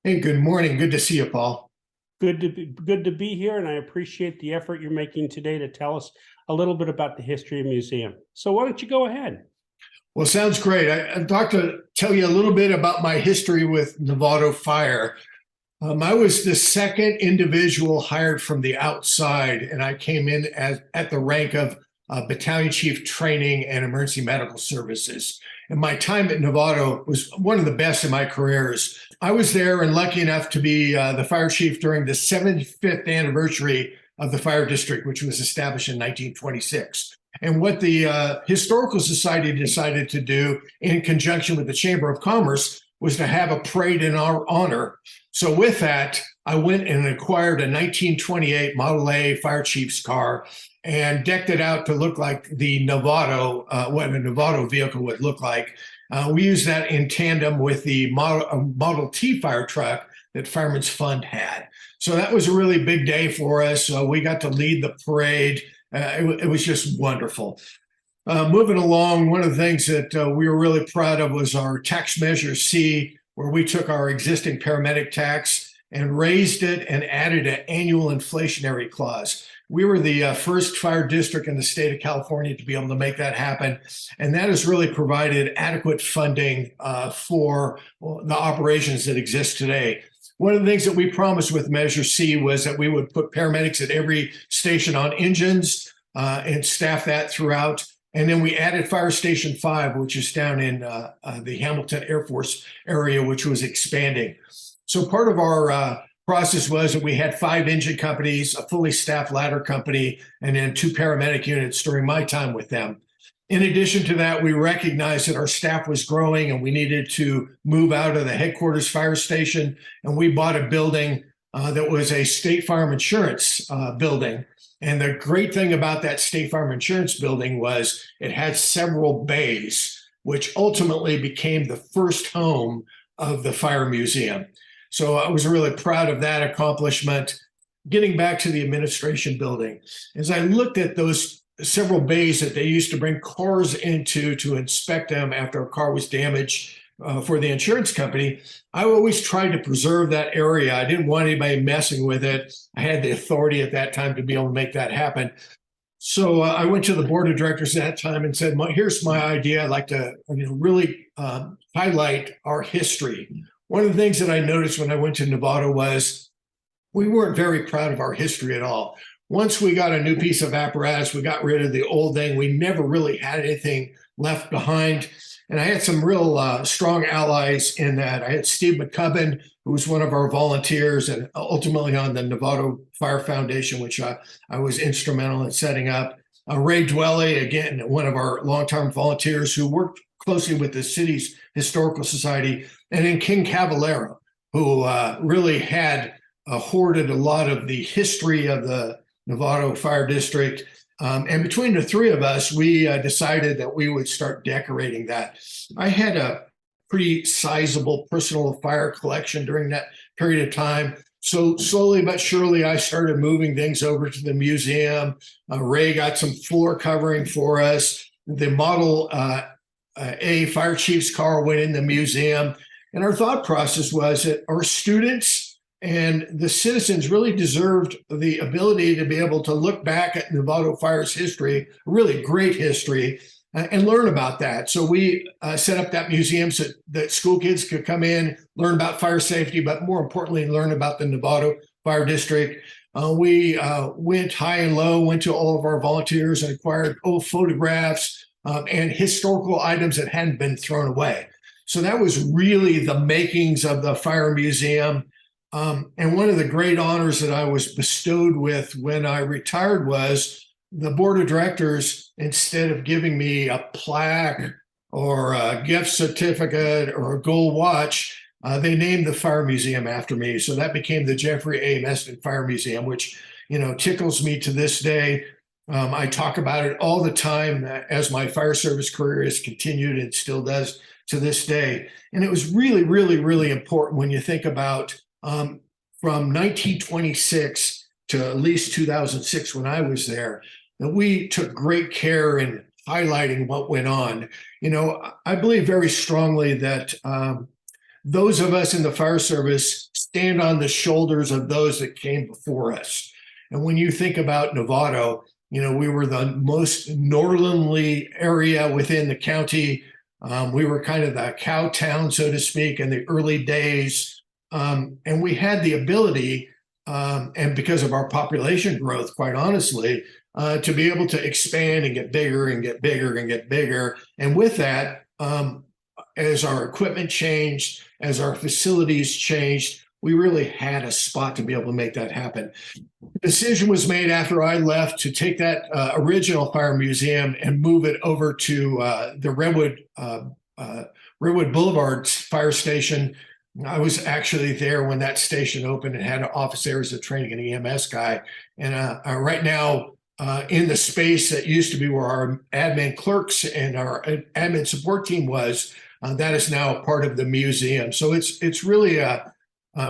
Hey, good morning. Good to see you, Paul. Good to be here, and I appreciate the effort you're making today to tell us a little bit about the history of the museum. So why don't you go ahead? Well, sounds great. I'd like to tell you a little bit about my history with Novato Fire. I was the second individual hired from the outside, and I came in at the rank of battalion chief training and emergency medical services. And my time at Novato was one of the best in my careers. I was there and lucky enough to be the fire chief during the 75th anniversary of the fire district, which was established in 1926. And what the Historical Society decided to do in conjunction with the Chamber of Commerce was to have a parade in our honor. So with that, I went and acquired a 1928 Model A fire chief's car and decked it out to look like the Novato, what a Novato vehicle would look like. We used that in tandem with the Model T fire truck that Fireman's Fund had. So that was a really big day for us. We got to lead the parade. It was just wonderful. Moving along, one of the things that we were really proud of was our tax measure C, where we took our existing paramedic tax and raised it and added an annual inflationary clause. We were the first fire district in the state of California to be able to make that happen. And that has really provided adequate funding for the operations that exist today. One of the things that we promised with Measure C was that we would put paramedics at every station on engines and staff that throughout. And then we added Fire Station 5, which is down in the Hamilton Air Force area, which was expanding. So part of our process was that we had 5 engine companies, a fully staffed ladder company, and then 2 paramedic units during my time with them. In addition to that, we recognized that our staff was growing and we needed to move out of the headquarters fire station. And we bought a building that was a State Farm Insurance building. And the great thing about that State Farm Insurance building was it had several bays, which ultimately became the first home of the Fire Museum. So I was really proud of that accomplishment. Getting back to the administration building, as I looked at those several bays that they used to bring cars into to inspect them after a car was damaged for the insurance company, I always tried to preserve that area. I didn't want anybody messing with it. I had the authority at that time to be able to make that happen. So I went to the board of directors at that time and said, here's my idea. I'd like to really highlight our history. One of the things that I noticed when I went to Novato was we weren't very proud of our history at all. Once we got a new piece of apparatus, we got rid of the old thing. We never really had anything left behind. And I had some real strong allies in that. I had Steve McCubbin, who was one of our volunteers and ultimately on the Novato Fire Foundation, which I was instrumental in setting up. Ray Dwelly, again, one of our long-term volunteers who worked closely with the city's Historical Society. And then King Cavallero, who really had hoarded a lot of the history of the Novato Fire District. And between the 3 of us, we decided that we would start decorating that. I had a pretty sizable personal fire collection during that period of time. So slowly but surely, I started moving things over to the museum. Ray got some floor covering for us. The Model A fire chief's car went in the museum. And our thought process was that our students and the citizens really deserved the ability to be able to look back at Novato Fire's history, really great history, and learn about that. So we set up that museum so that school kids could come in, learn about fire safety, but more importantly, learn about the Novato Fire District. We went high and low, went to all of our volunteers and acquired old photographs and historical items that hadn't been thrown away. So that was really the makings of the Fire Museum. And one of the great honors that I was bestowed with when I retired was the board of directors, instead of giving me a plaque or a gift certificate or a gold watch, they named the Fire Museum after me. So that became the Jeffrey A. Meston Fire Museum, which, tickles me to this day. I talk about it all the time as my fire service career has continued and still does to this day. And it was really, really, really important when you think about from 1926 to at least 2006 when I was there, that we took great care in highlighting what went on. I believe very strongly that those of us in the fire service stand on the shoulders of those that came before us. And when you think about Novato, we were the most northerly area within the county. We were kind of the cow town, so to speak, in the early days. And we had the ability, and because of our population growth, quite honestly, to be able to expand and get bigger and get bigger and get bigger. And with that, as our equipment changed, as our facilities changed, we really had a spot to be able to make that happen. The decision was made after I left to take that original fire museum and move it over to the Redwood Boulevard fire station. I was actually there when that station opened and had office areas of training and EMS guy. And right now, in the space that used to be where our admin clerks and our admin support team was, that is now part of the museum. So it's really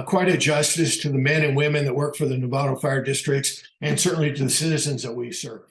quite a justice to the men and women that work for the Novato Fire Districts, and certainly to the citizens that we serve.